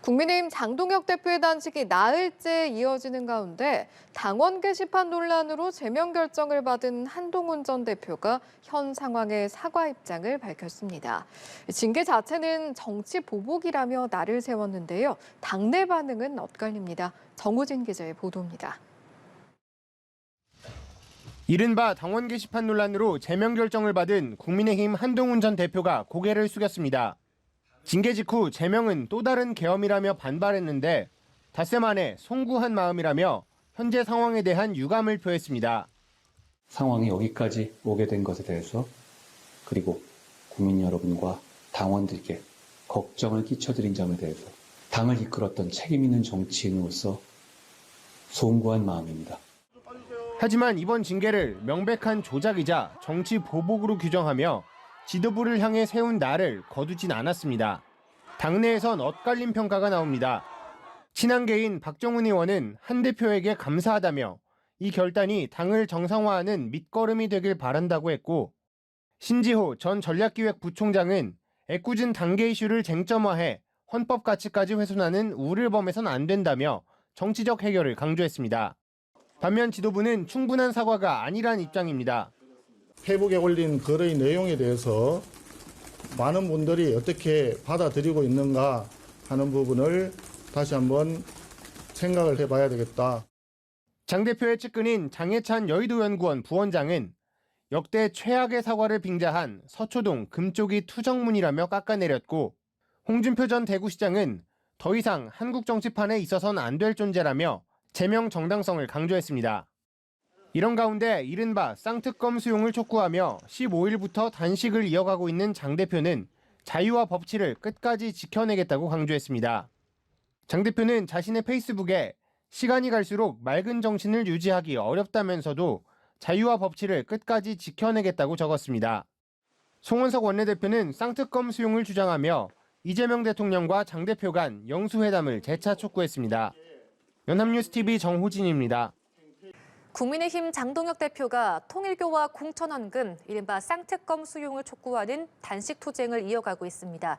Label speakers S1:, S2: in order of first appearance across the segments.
S1: 국민의힘 장동혁 대표의 단식이 나흘째 이어지는 가운데 당원 게시판 논란으로 제명 결정을 받은 한동훈 전 대표가 현 상황에 사과 입장을 밝혔습니다. 징계 자체는 정치 보복이라며 날을 세웠는데요. 당내 반응은 엇갈립니다. 정우진 기자의 보도입니다.
S2: 이른바 당원 게시판 논란으로 제명 결정을 받은 국민의힘 한동훈 전 대표가 고개를 숙였습니다. 징계 직후 제명은 또 다른 계엄이라며 반발했는데 닷새 만에 송구한 마음이라며 현재 상황에 대한 유감을 표했습니다.
S3: 상황이 여기까지 오게 된 것에 대해서 그리고 국민 여러분과 당원들께 걱정을 끼쳐드린 점에 대해서 당을 이끌었던 책임 있는 정치인으로서 송구한 마음입니다.
S2: 하지만 이번 징계를 명백한 조작이자 정치 보복으로 규정하며 지도부를 향해 세운 날을 거두진 않았습니다. 당내에선 엇갈린 평가가 나옵니다. 친한계인 박정훈 의원은 한 대표에게 감사하다며 이 결단이 당을 정상화하는 밑거름이 되길 바란다고 했고, 신지호 전 전략기획부총장은 애꿎은 당계 이슈를 쟁점화해 헌법 가치까지 훼손하는 우를 범해선 안 된다며 정치적 해결을 강조했습니다. 반면 지도부는 충분한 사과가 아니란 입장입니다.
S4: 페이북에 올린 글의 내용에 대해서 많은 분들이 어떻게 받아들이고 있는가 하는 부분을 다시 한번 생각을 해봐야 되겠다.
S2: 장 대표의 측근인 장해찬 여의도연구원 부원장은 역대 최악의 사과를 빙자한 서초동 금쪽이 투정문이라며 깎아내렸고, 홍준표 전 대구시장은 더 이상 한국 정치판에 있어서는 안 될 존재라며 제명 정당성을 강조했습니다. 이런 가운데 이른바 쌍특검 수용을 촉구하며 15일부터 단식을 이어가고 있는 장 대표는 자유와 법치를 끝까지 지켜내겠다고 강조했습니다. 장 대표는 자신의 페이스북에 시간이 갈수록 맑은 정신을 유지하기 어렵다면서도 자유와 법치를 끝까지 지켜내겠다고 적었습니다. 송원석 원내대표는 쌍특검 수용을 주장하며 이재명 대통령과 장 대표 간 영수회담을 재차 촉구했습니다. 연합뉴스TV 정호진입니다.
S1: 국민의힘 장동혁 대표가 통일교와 공천원금, 이른바 쌍특검 수용을 촉구하는 단식 투쟁을 이어가고 있습니다.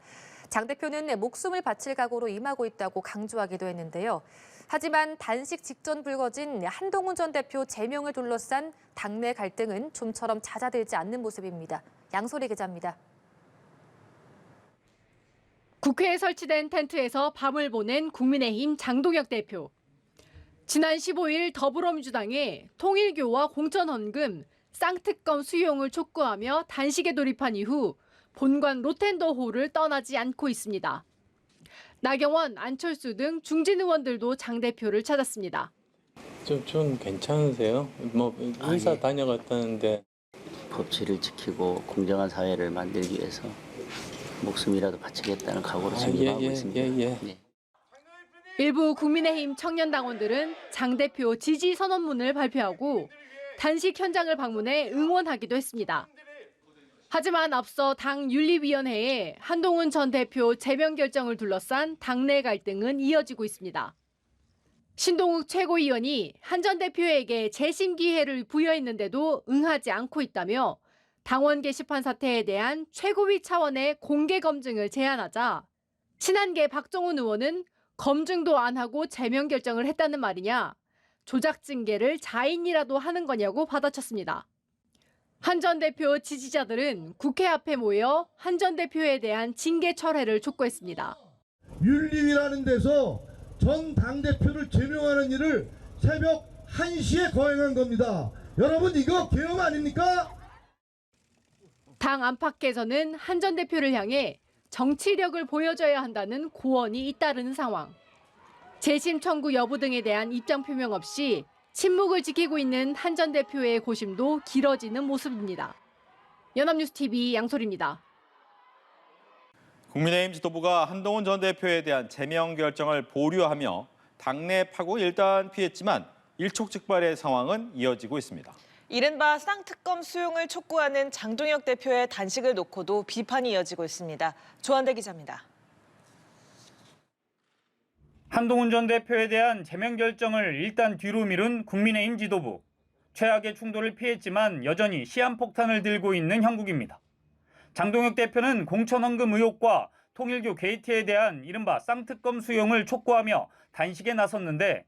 S1: 장 대표는 목숨을 바칠 각오로 임하고 있다고 강조하기도 했는데요. 하지만 단식 직전 불거진 한동훈 전 대표 제명을 둘러싼 당내 갈등은 좀처럼 잦아들지 않는 모습입니다. 양소리 기자입니다.
S5: 국회에 설치된 텐트에서 밤을 보낸 국민의힘 장동혁 대표. 지난 15일 더불어민주당에 통일교와 공천헌금, 쌍특검 수용을 촉구하며 단식에 돌입한 이후 본관 로텐더홀을 떠나지 않고 있습니다. 나경원, 안철수 등 중진 의원들도 장 대표를 찾았습니다.
S6: 좀 괜찮으세요? 의사 다녀갔다는데.
S7: 법치를 지키고 공정한 사회를 만들기 위해서 목숨이라도 바치겠다는 각오로 지금 임하고 있습니다. 네.
S5: 일부 국민의힘 청년당원들은 장 대표 지지 선언문을 발표하고 단식 현장을 방문해 응원하기도 했습니다. 하지만 앞서 당 윤리위원회에 한동훈 전 대표 제명 결정을 둘러싼 당내 갈등은 이어지고 있습니다. 신동욱 최고위원이 한 전 대표에게 재심 기회를 부여했는데도 응하지 않고 있다며 당원 게시판 사태에 대한 최고위 차원의 공개 검증을 제안하자 친한계 박정훈 의원은 검증도 안 하고 제명 결정을 했다는 말이냐, 조작 징계를 자인이라도 하는 거냐고 받아쳤습니다. 한 전 대표 지지자들은 국회 앞에 모여 한 전 대표에 대한 징계 철회를 촉구했습니다.
S8: 윤리위라는 데서 전 당대표를 제명하는 일을 새벽 1시에 거행한 겁니다. 여러분 이거 계엄 아닙니까?
S5: 당 안팎에서는 한 전 대표를 향해 정치력을 보여줘야 한다는 고언이 잇따르는 상황. 재심 청구 여부 등에 대한 입장 표명 없이 침묵을 지키고 있는 한 전 대표의 고심도 길어지는 모습입니다. 연합뉴스TV 양소리입니다.
S9: 국민의힘 지도부가 한동훈 전 대표에 대한 제명 결정을 보류하며 당내 파고 일단 피했지만 일촉즉발의 상황은 이어지고 있습니다.
S10: 이른바 쌍특검 수용을 촉구하는 장동혁 대표의 단식을 놓고도 비판이 이어지고 있습니다. 조한대 기자입니다.
S11: 한동훈 전 대표에 대한 제명 결정을 일단 뒤로 미룬 국민의힘 지도부. 최악의 충돌을 피했지만 여전히 시한폭탄을 들고 있는 형국입니다. 장동혁 대표는 공천헌금 의혹과 통일교 게이트에 대한 이른바 쌍특검 수용을 촉구하며 단식에 나섰는데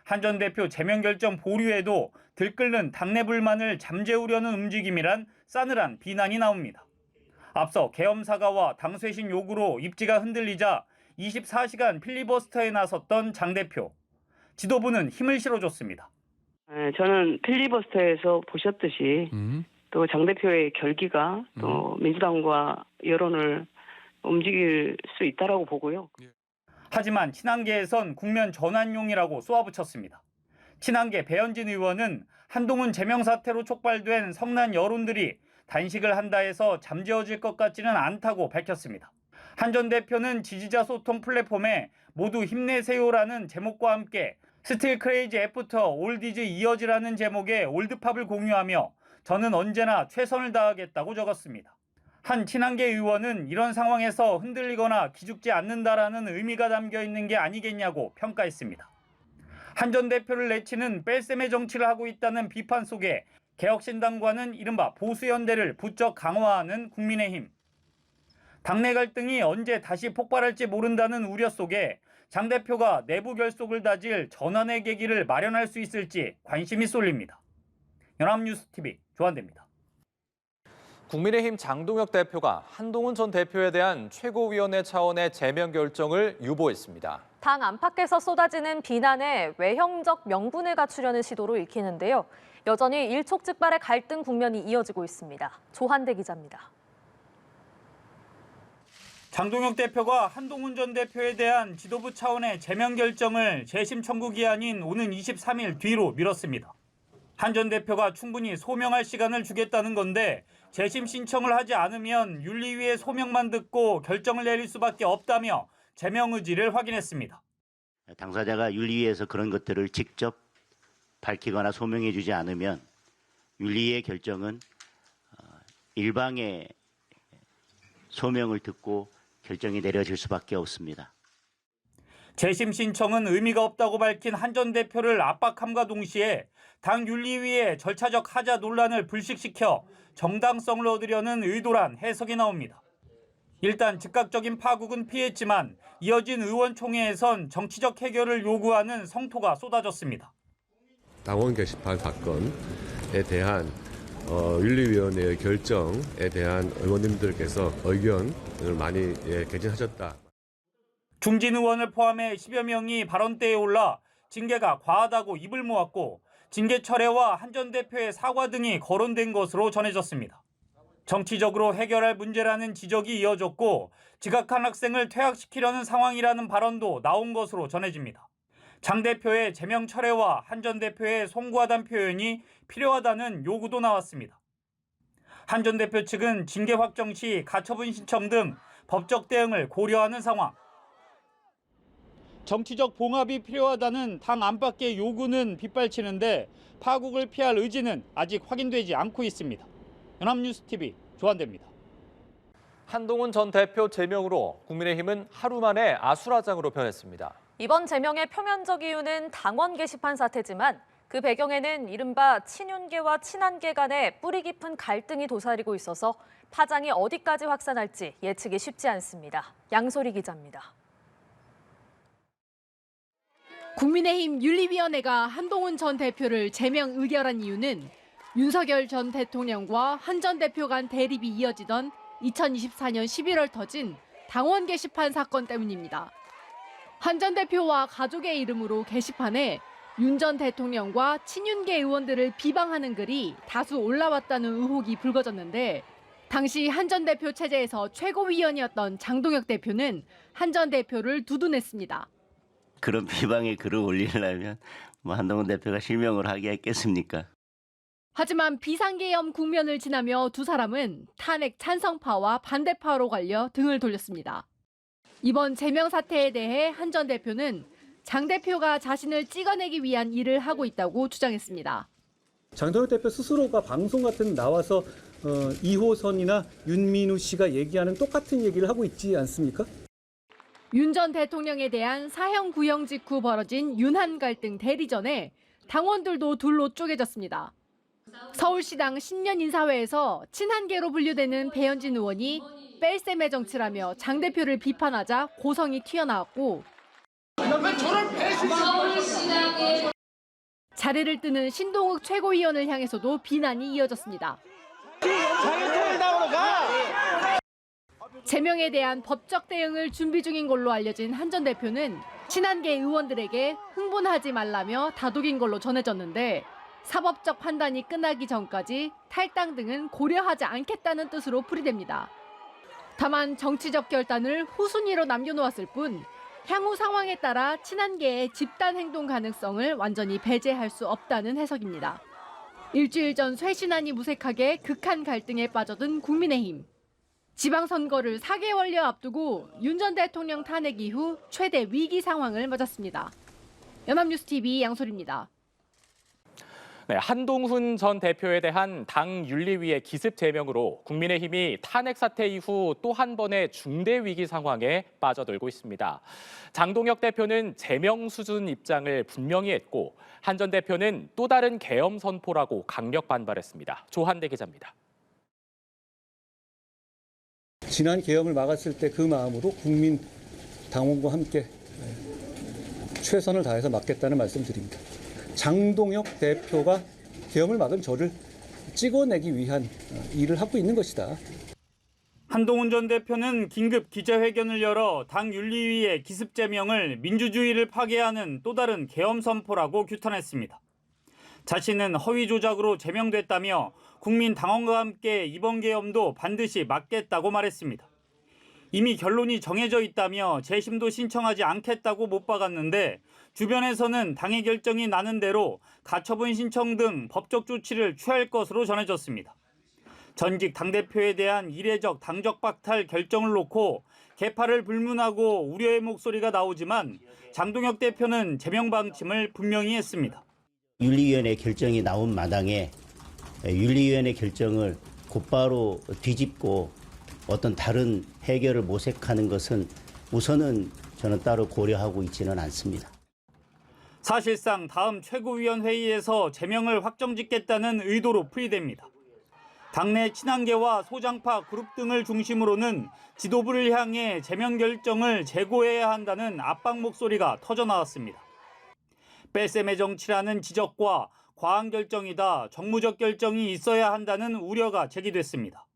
S11: 한 전 대표 제명 결정 보류에도 들끓는 당내 불만을 잠재우려는 움직임이란 싸늘한 비난이 나옵니다. 앞서 계엄 사과와 당 쇄신 요구로 입지가 흔들리자 24시간 필리버스터에 나섰던 장 대표. 지도부는 힘을 실어줬습니다.
S12: 저는 필리버스터에서 보셨듯이 또 장 대표의 결기가 또 민주당과 여론을 움직일 수 있다라고 보고요.
S11: 하지만 친한계에선 국면 전환용이라고 쏘아붙였습니다. 친한계 배현진 의원은 한동훈 제명 사태로 촉발된 성난 여론들이 단식을 한다 해서 잠재워질 것 같지는 않다고 밝혔습니다. 한 전 대표는 지지자 소통 플랫폼에 모두 힘내세요라는 제목과 함께 스틸 크레이지 애프터 올디즈 이어지라는 제목의 올드팝을 공유하며 저는 언제나 최선을 다하겠다고 적었습니다. 한 친한계 의원은 이런 상황에서 흔들리거나 기죽지 않는다라는 의미가 담겨 있는 게 아니겠냐고 평가했습니다. 한 전 대표를 내치는 뺄셈의 정치를 하고 있다는 비판 속에 개혁신당과는 이른바 보수연대를 부쩍 강화하는 국민의힘. 당내 갈등이 언제 다시 폭발할지 모른다는 우려 속에 장 대표가 내부 결속을 다질 전환의 계기를 마련할 수 있을지 관심이 쏠립니다. 연합뉴스TV 조한대입니다.
S13: 국민의힘 장동혁 대표가 한동훈 전 대표에 대한 최고위원회 차원의 제명 결정을 유보했습니다.
S1: 당 안팎에서 쏟아지는 비난에 외형적 명분을 갖추려는 시도로 읽히는데요. 여전히 일촉즉발의 갈등 국면이 이어지고 있습니다. 조한대 기자입니다.
S11: 장동혁 대표가 한동훈 전 대표에 대한 지도부 차원의 제명 결정을 재심 청구 기한인 오는 23일 뒤로 미뤘습니다. 한 전 대표가 충분히 소명할 시간을 주겠다는 건데 재심 신청을 하지 않으면 윤리위의 소명만 듣고 결정을 내릴 수밖에 없다며 제명 의지를 확인했습니다.
S14: 당사자가 윤리위에서 그런 것들을 직접 밝히거나 소명해 주지 않으면 윤리위의 결정은 일방의 소명을 듣고 결정이 내려질 수밖에 없습니다.
S11: 재심 신청은 의미가 없다고 밝힌 한 전 대표를 압박함과 동시에 당 윤리위의 절차적 하자 논란을 불식시켜 정당성을 얻으려는 의도란 해석이 나옵니다. 일단 즉각적인 파국은 피했지만 이어진 의원총회에선 정치적 해결을 요구하는 성토가 쏟아졌습니다.
S15: 당원 게시판 사건에 대한 윤리위원회의 결정에 대한 의원님들께서 의견을 많이 개진하셨다.
S11: 중진 의원을 포함해 10여 명이 발언대에 올라 징계가 과하다고 입을 모았고 징계 철회와 한 전 대표의 사과 등이 거론된 것으로 전해졌습니다. 정치적으로 해결할 문제라는 지적이 이어졌고 지각한 학생을 퇴학시키려는 상황이라는 발언도 나온 것으로 전해집니다. 장 대표의 제명 철회와 한 전 대표의 송구하다는 표현이 필요하다는 요구도 나왔습니다. 한 전 대표 측은 징계 확정 시 가처분 신청 등 법적 대응을 고려하는 상황. 정치적 봉합이 필요하다는 당 안팎의 요구는 빗발치는데 파국을 피할 의지는 아직 확인되지 않고 있습니다. 연합뉴스TV 조한대입니다.
S13: 한동훈 전 대표 제명으로 국민의힘은 하루 만에 아수라장으로 변했습니다.
S1: 이번 제명의 표면적 이유는 당원 게시판 사태지만 그 배경에는 이른바 친윤계와 친한계 간의 뿌리 깊은 갈등이 도사리고 있어서 파장이 어디까지 확산할지 예측이 쉽지 않습니다. 양소리 기자입니다.
S5: 국민의힘 윤리위원회가 한동훈 전 대표를 제명 의결한 이유는 윤석열 전 대통령과 한 전 대표 간 대립이 이어지던 2024년 11월 터진 당원 게시판 사건 때문입니다. 한 전 대표와 가족의 이름으로 게시판에 윤 전 대통령과 친윤계 의원들을 비방하는 글이 다수 올라왔다는 의혹이 불거졌는데 당시 한 전 대표 체제에서 최고위원이었던 장동혁 대표는 한 전 대표를 두둔했습니다.
S14: 그런 비방의 글을 올리려면 한동훈 대표가 실명을 하게 했겠습니까?
S5: 하지만 비상계엄 국면을 지나며 두 사람은 탄핵 찬성파와 반대파로 갈려 등을 돌렸습니다. 이번 제명 사태에 대해 한 전 대표는 장 대표가 자신을 찍어내기 위한 일을 하고 있다고 주장했습니다.
S16: 장동혁 대표 스스로가 방송 같은 데 나와서 2호선이나 윤민우 씨가 얘기하는 똑같은 얘기를 하고 있지 않습니까?
S5: 윤 전 대통령에 대한 사형 구형 직후 벌어진 윤한 갈등 대리전에 당원들도 둘로 쪼개졌습니다. 서울시당 신년 인사회에서 친한계로 분류되는 배현진 의원이 뺄셈의 정치라며 장 대표를 비판하자 고성이 튀어나왔고 자리를 뜨는 신동욱 최고위원을 향해서도 비난이 이어졌습니다. 제명에 대한 법적 대응을 준비 중인 걸로 알려진 한 전 대표는 친한계 의원들에게 흥분하지 말라며 다독인 걸로 전해졌는데 사법적 판단이 끝나기 전까지 탈당 등은 고려하지 않겠다는 뜻으로 풀이됩니다. 다만 정치적 결단을 후순위로 남겨놓았을 뿐 향후 상황에 따라 친한계의 집단 행동 가능성을 완전히 배제할 수 없다는 해석입니다. 일주일 전 쇄신안이 무색하게 극한 갈등에 빠져든 국민의힘. 지방선거를 4개월여 앞두고 윤 전 대통령 탄핵 이후 최대 위기 상황을 맞았습니다. 연합뉴스TV 양소리입니다.
S13: 네, 한동훈 전 대표에 대한 당 윤리위의 기습 제명으로 국민의힘이 탄핵 사태 이후 또 한 번의 중대 위기 상황에 빠져들고 있습니다. 장동혁 대표는 제명 수준 입장을 분명히 했고 한 전 대표는 또 다른 계엄 선포라고 강력 반발했습니다. 조한대 기자입니다.
S16: 지난 계엄을 막았을 때 그 마음으로 국민 당원과 함께 최선을 다해서 막겠다는 말씀드립니다. 장동혁 대표가 계엄을 막은 저를 찍어내기 위한 일을 하고 있는 것이다.
S11: 한동훈 전 대표는 긴급 기자회견을 열어 당 윤리위의 기습 제명을 민주주의를 파괴하는 또 다른 계엄 선포라고 규탄했습니다. 자신은 허위 조작으로 제명됐다며 국민 당원과 함께 이번 계엄도 반드시 막겠다고 말했습니다. 이미 결론이 정해져 있다며 재심도 신청하지 않겠다고 못 박았는데 주변에서는 당의 결정이 나는 대로 가처분 신청 등 법적 조치를 취할 것으로 전해졌습니다. 전직 당대표에 대한 이례적 당적 박탈 결정을 놓고 개파를 불문하고 우려의 목소리가 나오지만 장동혁 대표는 제명 방침을 분명히 했습니다.
S14: 윤리위원회 결정이 나온 마당에 윤리위원회 결정을 곧바로 뒤집고 어떤 다른 해결을 모색하는 것은 우선은 저는 따로 고려하고 있지는 않습니다.
S11: 사실상 다음 최고위원 회의에서 제명을 확정짓겠다는 의도로 풀이됩니다. 당내 친한계와 소장파 그룹 등을 중심으로는 지도부를 향해 제명 결정을 재고해야 한다는 압박 목소리가 터져나왔습니다. 뺄셈의 정치라는 지적과 과한 결정이다, 정무적 결정이 있어야 한다는 우려가 제기됐습니다.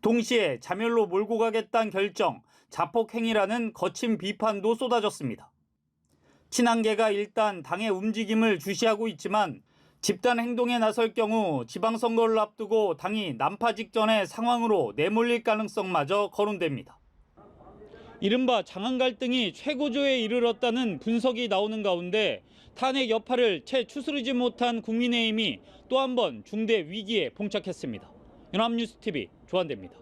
S11: 동시에 자멸로 몰고 가겠다는 결정, 자폭행위라는 거친 비판도 쏟아졌습니다. 친한계가 일단 당의 움직임을 주시하고 있지만 집단 행동에 나설 경우 지방선거를 앞두고 당이 난파 직전의 상황으로 내몰릴 가능성마저 거론됩니다. 이른바 장안 갈등이 최고조에 이르렀다는 분석이 나오는 가운데 탄핵 여파를 채 추스르지 못한 국민의힘이 또 한 번 중대 위기에 봉착했습니다. 연합뉴스TV 조한대입니다.